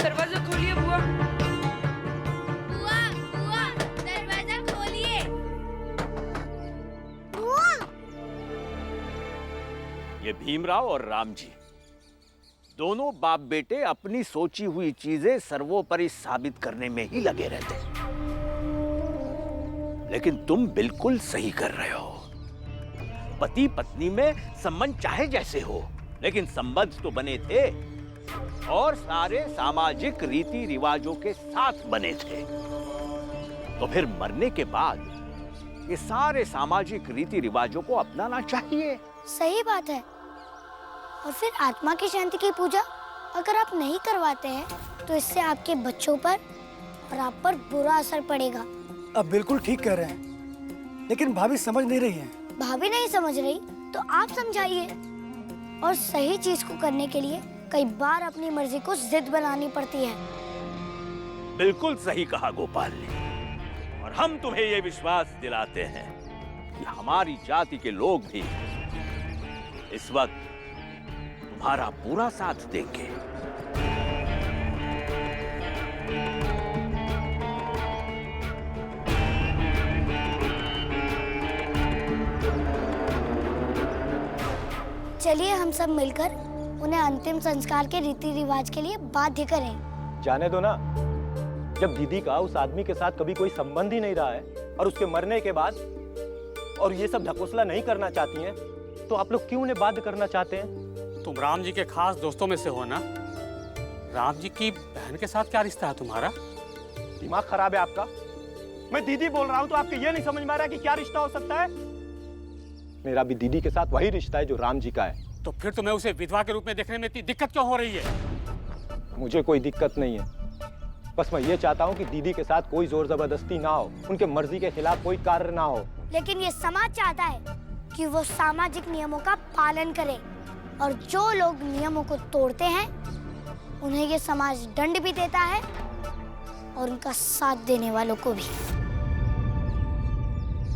दरवाजा खोलिए बुआ। बुआ, बुआ, दरवाजा खोलिए। बुआ, ये भीमराव और राम जी दोनों बाप बेटे अपनी सोची हुई चीजें सर्वोपरि साबित करने में ही लगे रहते, लेकिन तुम बिल्कुल सही कर रहे हो। पति पत्नी में संबंध चाहे जैसे हो, लेकिन संबंध तो बने थे और सारे सामाजिक रीति रिवाजों के साथ बने थे। तो फिर मरने के बाद ये सारे सामाजिक रीति रिवाजों को अपनाना चाहिए। सही बात है। और फिर आत्मा की शांति की पूजा अगर आप नहीं करवाते हैं तो इससे आपके बच्चों पर और आप पर बुरा असर पड़ेगा। अब बिल्कुल ठीक कह रहे हैं, लेकिन भाभी समझ नहीं रही हैं। भाभी नहीं समझ रही तो आप समझाइए। और सही चीज को करने के लिए कई बार अपनी मर्जी को जिद बनानी पड़ती है। बिल्कुल सही कहा गोपाल ने। और हम तुम्हें ये विश्वास दिलाते हैं कि हमारी जाति के लोग भी इस वक्त तुम्हारा पूरा साथ देंगे। चलिए हम सब मिलकर उन्हें अंतिम संस्कार के रीति रिवाज के लिए बाध्य करें। जाने दो ना, जब दीदी का उस आदमी के साथ कभी कोई संबंध ही नहीं रहा है और उसके मरने के बाद और ये सब ढकोसला नहीं करना चाहती हैं, तो आप लोग क्यों उन्हें बाध्य करना चाहते हैं? तुम राम जी के खास दोस्तों में से हो ना? राम जी की बहन के साथ क्या रिश्ता है तुम्हारा? दिमाग खराब है आपका? मैं दीदी बोल रहा हूँ तो आपको ये नहीं समझ में आ रहा कि क्या रिश्ता हो सकता है? मेरा भी दीदी के साथ वही रिश्ता है जो राम जी का है। तो फिर तुम्हें उसे विधवा के रूप में देखने में इतनी दिक्कत क्यों हो रही है? मुझे कोई दिक्कत नहीं है, बस मैं ये चाहता हूँ कि दीदी के साथ कोई जोर जबरदस्ती ना हो, उनके मर्जी के खिलाफ कोई कार्य ना हो। लेकिन ये समाज चाहता है कि वो सामाजिक नियमों का पालन करे, और जो लोग नियमों को तोड़ते हैं उन्हें ये समाज दंड भी देता है और उनका साथ देने वालों को भी।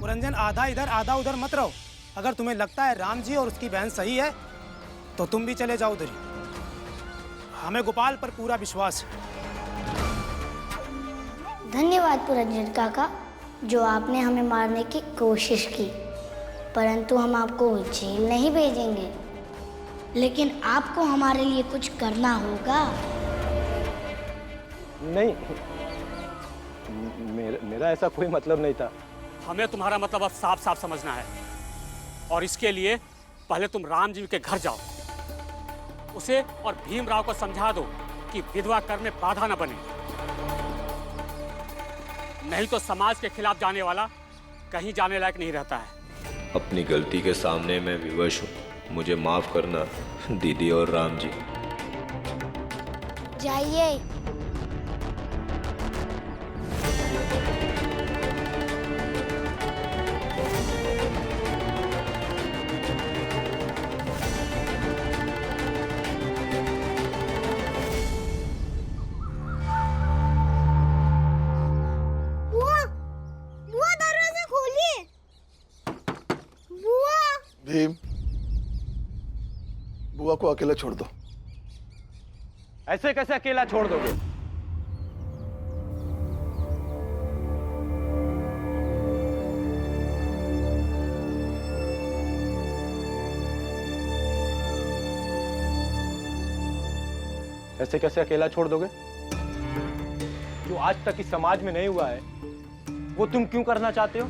पुरंजन, आधा इधर आधा उधर मत रहो। अगर तुम्हें लगता है राम जी और उसकी बहन सही है तो तुम भी चले जाओ उधर ही। हमें गोपाल पर पूरा विश्वास है। धन्यवाद पुरंजन काका, जो आपने हमें मारने की कोशिश की, परंतु हम आपको जेल नहीं भेजेंगे। लेकिन आपको हमारे लिए कुछ करना होगा। नहीं, मेरा ऐसा कोई मतलब नहीं था। हमें तुम्हारा मतलब अब साफ साफ समझना है, और इसके लिए पहले तुम राम जी के घर जाओ, उसे और भीमराव को समझा दो कि विधवा कर में बाधा न बने, नहीं तो समाज के खिलाफ जाने वाला कहीं जाने लायक नहीं रहता है। अपनी गलती के सामने मैं विवश हूँ, मुझे माफ करना दीदी और राम जी। जाइए। भीम, बुआ को अकेला छोड़ दो। ऐसे कैसे अकेला छोड़ दोगे? ऐसे कैसे अकेला छोड़ दोगे? जो आज तक इस समाज में नहीं हुआ है वो तुम क्यों करना चाहते हो?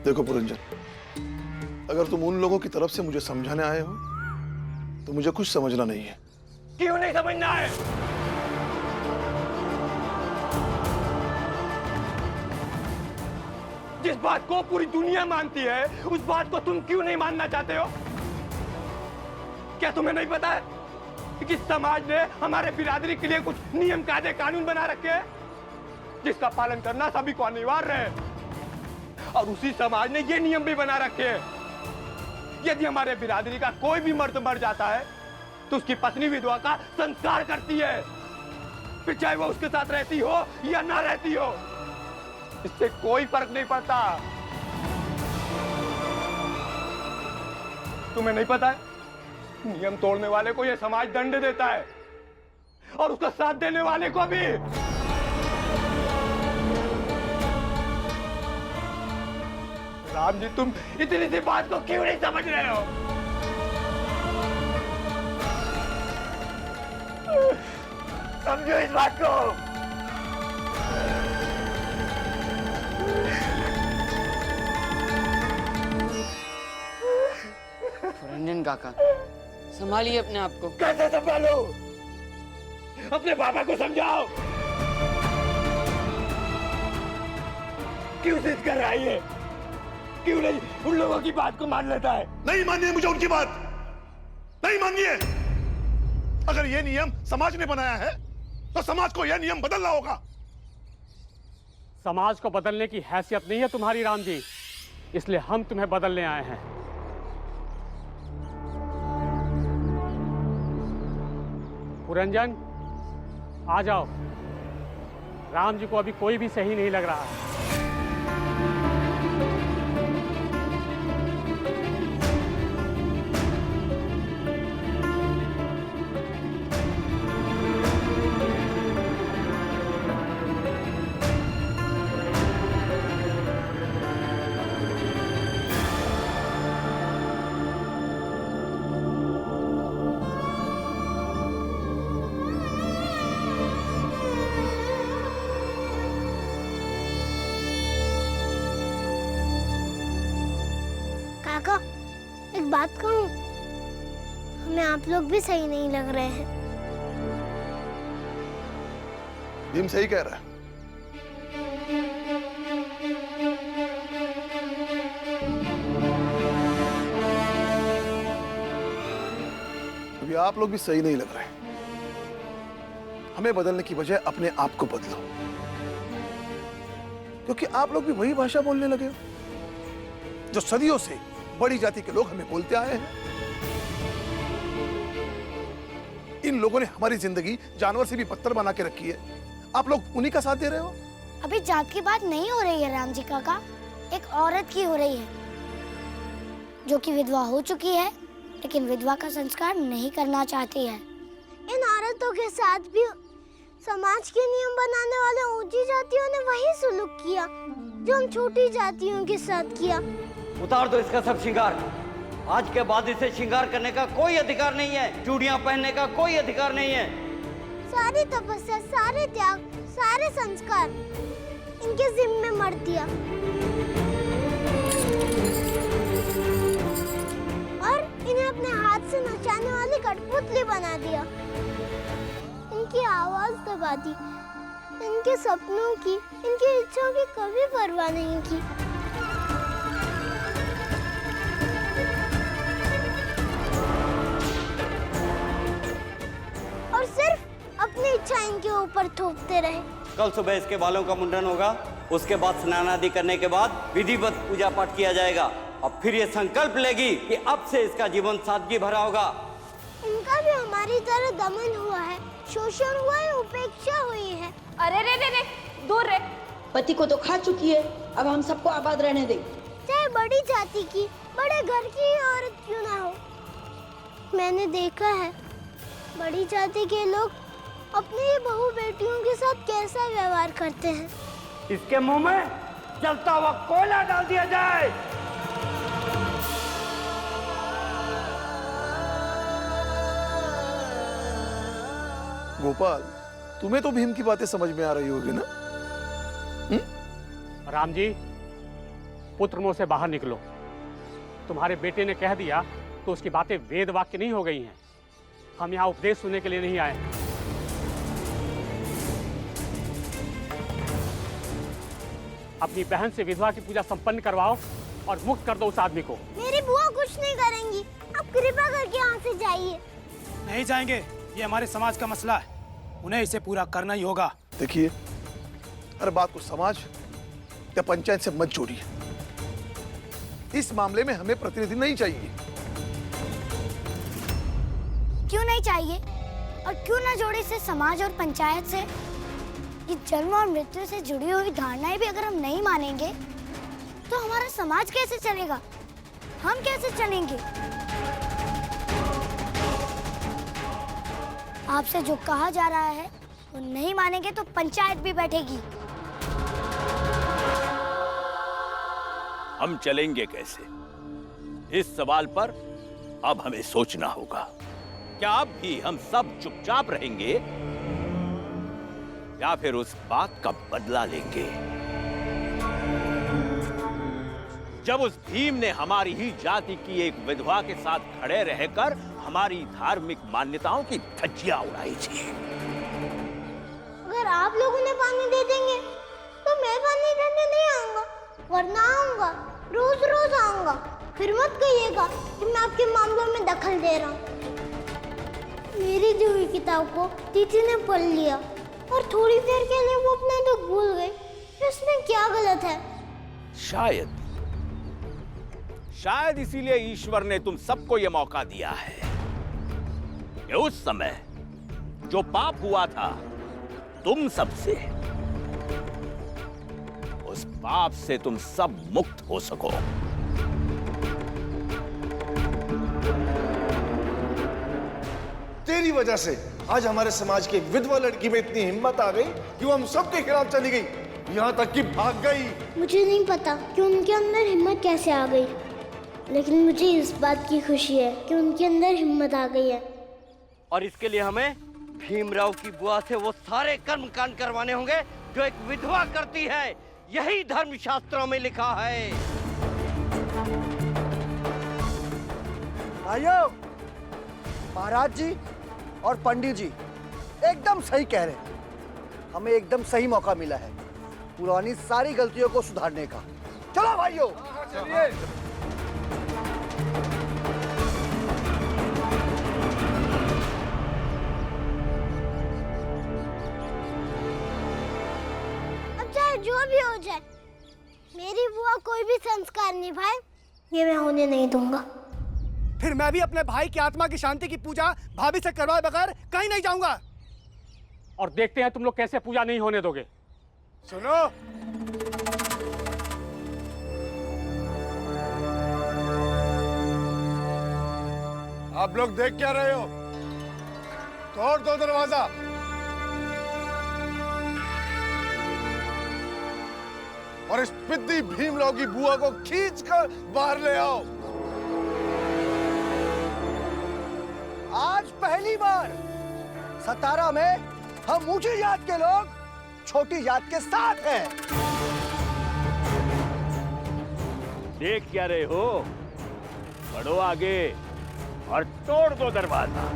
देखो पुरंजन, अगर तुम उन लोगों की तरफ से मुझे समझाने आए हो तो मुझे कुछ समझना नहीं है। क्यों नहीं समझना है? जिस बात को पूरी दुनिया मानती है उस बात को तुम क्यों नहीं मानना चाहते हो? क्या तुम्हें नहीं पता है कि समाज ने हमारे बिरादरी के लिए कुछ नियम कायदे कानून बना रखे हैं जिसका पालन करना सभी को अनिवार्य है? और उसी समाज ने ये नियम भी बना रखे हैं, यदि हमारे बिरादरी का कोई भी मर्द मर जाता है तो उसकी पत्नी विधवा का संस्कार करती है, फिर चाहे वो उसके साथ रहती हो या ना रहती हो, इससे कोई फर्क नहीं पड़ता। तुम्हें नहीं पता है, नियम तोड़ने वाले को यह समाज दंड देता है, और उसका साथ देने वाले को भी। राम जी, तुम इतनी सी बात को क्यों नहीं समझ रहे हो? समझो इस बात को। रंजन काका, संभालिए अपने आप को। कैसे संभालो? अपने पापा को समझाओ। क्यों जिद कर रहा है ये? क्यों नहीं उन लोगों की बात को मान लेता है? नहीं मानिए मुझे उनकी बात, नहीं मानिए। अगर ये नियम समाज ने बनाया है तो समाज को यह नियम बदलना होगा। समाज को बदलने की हैसियत नहीं है तुम्हारी राम जी, इसलिए हम तुम्हें बदलने आए हैं। पुरंजन, आ जाओ। राम जी को अभी कोई भी सही नहीं लग रहा है। काका, एक बात कहूँ, हमें आप लोग भी सही नहीं लग रहे हैं। भीम सही कह रहा है। अभी आप लोग भी सही नहीं लग रहे। हमें बदलने की बजाय अपने आप को बदलो, क्योंकि आप लोग भी वही भाषा बोलने लगे हो जो सदियों से बड़ी जाति के लोग हमें बोलते आए हैं। इन लोगों ने हमारी जिंदगी जानवर से भी बदतर बना के रखी है। आप लोग उन्हीं का साथ दे रहे हो। अभी जात की बात नहीं हो रही है राम जी काका, एक औरत की हो रही है जो कि विधवा हो चुकी है, लेकिन विधवा का संस्कार नहीं करना चाहती है। इन औरतों के साथ भी समाज के नियम बनाने वाले ऊंची जातियों ने वही सुलूक किया जो हम छोटी जातियों के साथ किया। उतार दो इसका सब श्रृंगार। आज के बाद इसे श्रृंगार करने का कोई अधिकार नहीं है, चूड़ियां पहनने का कोई अधिकार नहीं है। सारी तपस्या, सारे त्याग, सारे संस्कार इनके जिम्मे मर दिया और इन्हें अपने हाथ से नचाने वाली कठपुतली बना दिया। इनकी आवाज दबा दी, इनके सपनों की, इनकी इच्छाओं की कभी परवाह नहीं की। और सिर्फ अपनी इच्छा इनके ऊपर थोपते रहे। कल सुबह इसके बालों का मुंडन होगा, उसके बाद स्नान आदि करने के बाद विधिवत पूजा पाठ किया जाएगा और फिर ये संकल्प लेगी कि अब से इसका जीवन सादगी भरा होगा। इनका भी हमारी तरह दमन हुआ है, शोषण हुआ है, उपेक्षा हुई है। अरे रे रे रे, दूर रे। पति को तो खा चुकी है, अब हम सबको आबाद रहने दें। चाहे बड़ी जाति की, बड़े घर की औरत क्यों ना हो। मैंने देखा है बड़ी जाति के लोग अपनी ही बहू बेटियों के साथ कैसा व्यवहार करते हैं। इसके मुंह में जलता हुआ कोयला डाल दिया जाए। गोपाल, तुम्हें तो भीम की बातें समझ में आ रही होगी ना? राम जी, पुत्र मुंह से बाहर निकलो। तुम्हारे बेटे ने कह दिया तो उसकी बातें वेद वाक्य नहीं हो गई हैं। हम यहाँ उपदेश सुनने के लिए नहीं आए। अपनी बहन से विधवा की पूजा संपन्न करवाओ और मुक्त कर दो उस आदमी को। मेरी बुआ कुछ नहीं करेंगी, आप कृपा करके यहाँ से जाइए। नहीं जाएंगे, ये हमारे समाज का मसला है, उन्हें इसे पूरा करना ही होगा। देखिए, हर बात को समाज या पंचायत से मत जोड़िए। इस मामले में हमें प्रतिनिधि नहीं चाहिए। क्यों नहीं चाहिए और क्यों ना जोड़े इसे समाज और पंचायत से? ये जन्म और मृत्यु से जुड़ी हुई धारणाएं भी अगर हम नहीं मानेंगे तो हमारा समाज कैसे चलेगा? हम कैसे चलेंगे? आपसे जो कहा जा रहा है वो नहीं मानेंगे तो पंचायत भी बैठेगी। हम चलेंगे कैसे? इस सवाल पर अब हमें सोचना होगा। क्या अब भी हम सब चुपचाप रहेंगे या फिर उस बात का बदला लेंगे? जब उस भीम ने हमारी ही जाति की एक विधवा के साथ खड़े रहकर हमारी धार्मिक मान्यताओं की धज्जियां उड़ाई थी। अगर आप लोग उन्हें पानी दे देंगे तो मैं पानी देने नहीं आऊंगा, वरना आऊंगा, रोज रोज आऊंगा। फिर मत कहिएगा कि मैं आपके मामलों में दखल दे रहा हूँ। मेरी दी हुई किताब को दीदी ने पढ़ लिया और थोड़ी देर के लिए वो अपना दुख भूल गई। इसमें क्या गलत है? शायद इसीलिए ईश्वर ने तुम सबको यह मौका दिया है कि उस समय जो पाप हुआ था तुम सबसे, उस पाप से तुम सब मुक्त हो सको। तेरी वजह से आज हमारे समाज की एक विधवा लड़की में इतनी हिम्मत आ गई कि वो हम सबके खिलाफ चली गई, यहाँ तक कि भाग गई। मुझे नहीं पता कि उनके अंदर हिम्मत कैसे आ गई, लेकिन मुझे इस बात की खुशी है कि उनके अंदर हिम्मत आ गई है। और इसके लिए हमें भीमराव की बुआ से वो सारे कर्म कांड करवाने होंगे जो एक विधवा करती है। यही धर्म शास्त्रों में लिखा है। भाइयों, महाराज जी और पंडित जी एकदम सही कह रहे हैं। हमें एकदम सही मौका मिला है पुरानी सारी गलतियों को सुधारने का। चलो भाइयों, चलिए। अब चाहे जो भी हो जाए, मेरी बुआ कोई भी संस्कार निभाए, ये मैं होने नहीं दूंगा। फिर मैं भी अपने भाई की आत्मा की शांति की पूजा भाभी से करवाए बगैर कहीं नहीं जाऊंगा। और देखते हैं तुम लोग कैसे पूजा नहीं होने दोगे। सुनो, आप लोग देख क्या रहे हो? तोड़ दो दरवाजा। और इस पिद्दी भीमराव की बुआ को खींचकर बाहर ले आओ। आज पहली बार सतारा में हम ऊंची जात के लोग छोटी जात के साथ हैं। देख क्या रहे हो? बढ़ो आगे और तोड़ दो दरवाजा।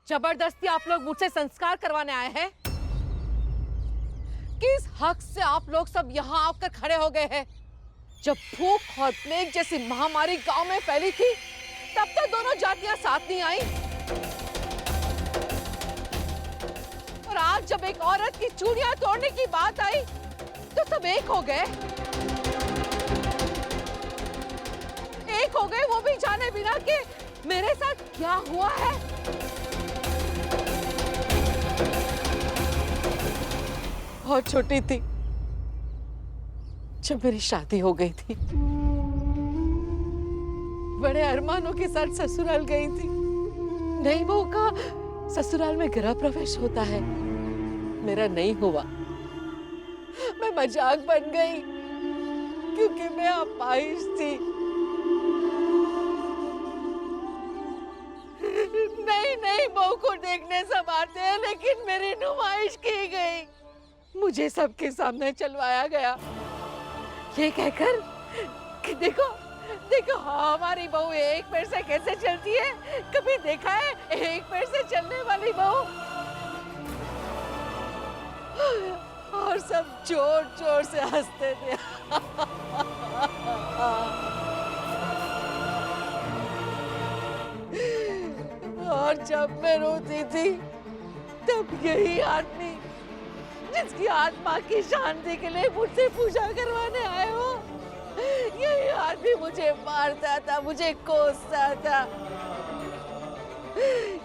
जबरदस्ती आप लोग मुझसे संस्कार करवाने आए हैं? किस हक से आप लोग सब यहाँ आकर खड़े हो गए हैं? जब भूख और प्लेग जैसी महामारी गांव में फैली थी, तब तो दोनों जातियां साथ नहीं आई। और आज जब एक औरत की चूड़ियां तोड़ने की बात आई, तो सब एक हो गए। एक हो गए, वो भी जाने बिना कि मेरे साथ क्या हुआ है। बहुत छोटी थी जब मेरी शादी हो गई थी। बड़े अरमानों के साथ ससुराल गई थी। नई बहू का ससुराल में गृह प्रवेश होता है, मेरा नहीं हुआ। मैं मजाक बन गई क्योंकि मैं अपाहिज थी। नई बहू को देखने सब आते हैं, लेकिन मेरी नुमाइश की गई। मुझे सबके सामने चलवाया गया, ये कहकर कि देखो देखो हमारी बहू एक पैर से कैसे चलती है। कभी देखा है एक पैर से चलने वाली बहू? और सब जोर जोर से हंसते थे। और जब मैं रोती थी तब यही आदमी जिसकी आत्मा की शांति के लिए मुझसे पूजा करवाने आए हो, यही आदमी मुझे मारता था, मुझे कोसता था,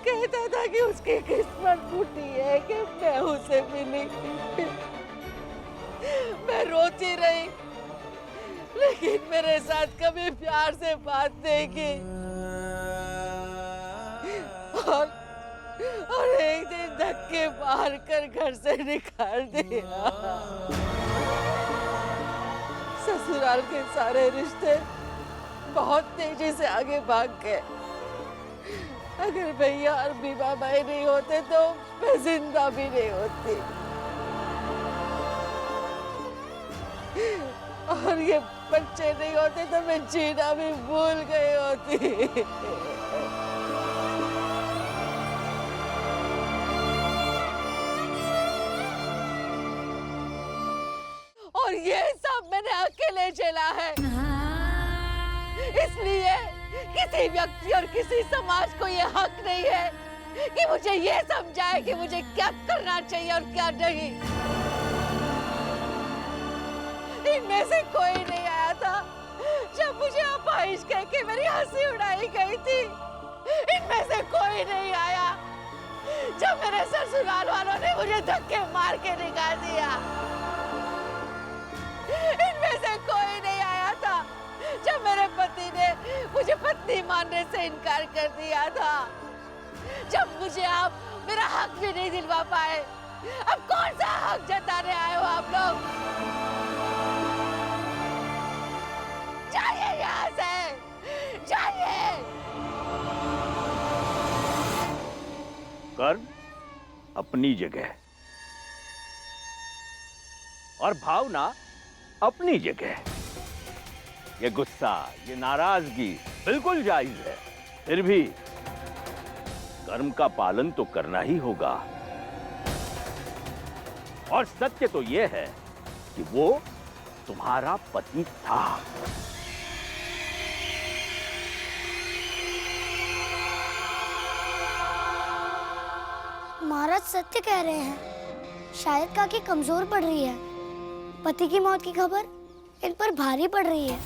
कहता था कि उसकी किस्मत फूटी है कि मैं उसे मिली। मैं रोती रही, लेकिन मेरे साथ कभी प्यार से बात नहीं की। और एक दिन धक्के मार कर घर से निकाल दिया। ससुराल के सारे रिश्ते बहुत तेजी से आगे भाग गए। अगर भैया और बीबा भाई नहीं होते तो मैं जिंदा भी नहीं होती। और ये बच्चे नहीं होते तो मैं जीना भी भूल गई होती। और ये सब मैंने अकेले झेला है, इसलिए किसी व्यक्ति और किसी समाज को ये हक नहीं है कि मुझे ये समझाए कि मुझे क्या करना चाहिए और क्या नहीं। इनमें से कोई नहीं आया था जब मुझे अपाहिज कह के मेरी हंसी उड़ाई गई थी। इनमें से कोई नहीं आया जब मेरे ससुराल वालों ने मुझे धक्के मार के निकाल दिया। इनमें से कोई नहीं आया था जब मेरे पति ने मुझे पत्नी मानने से इनकार कर दिया था। जब मुझे आप मेरा हक भी नहीं दिलवा पाए, अब कौन सा हक जताने आए हो आप लोग? जाइए यहाँ से, जाइए। कर्म अपनी जगह और भावना अपनी जगह। ये गुस्सा, ये नाराजगी बिल्कुल जायज है, फिर भी कर्म का पालन तो करना ही होगा। और सत्य तो यह है कि वो तुम्हारा पति था। महाराज सत्य कह रहे हैं, शायद काकी कमजोर पड़ रही है। पति की मौत की खबर इन पर भारी पड़ रही है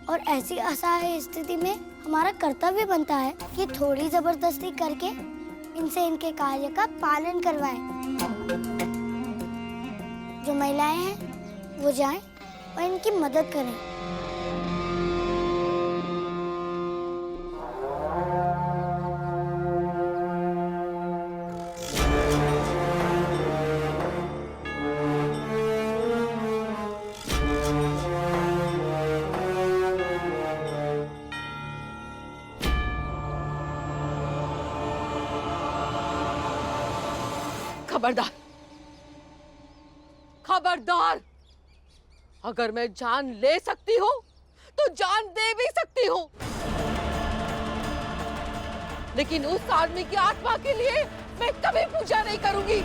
और ऐसी असहाय स्थिति में हमारा कर्तव्य बनता है कि थोड़ी जबरदस्ती करके इनसे इनके कार्य का पालन करवाएं। जो महिलाएं हैं वो जाएं और इनकी मदद करें। खबरदार, खबरदार! अगर मैं जान ले सकती हूँ तो जान दे भी सकती हूँ, लेकिन उस आदमी की आत्मा के लिए मैं कभी पूजा नहीं करूंगी।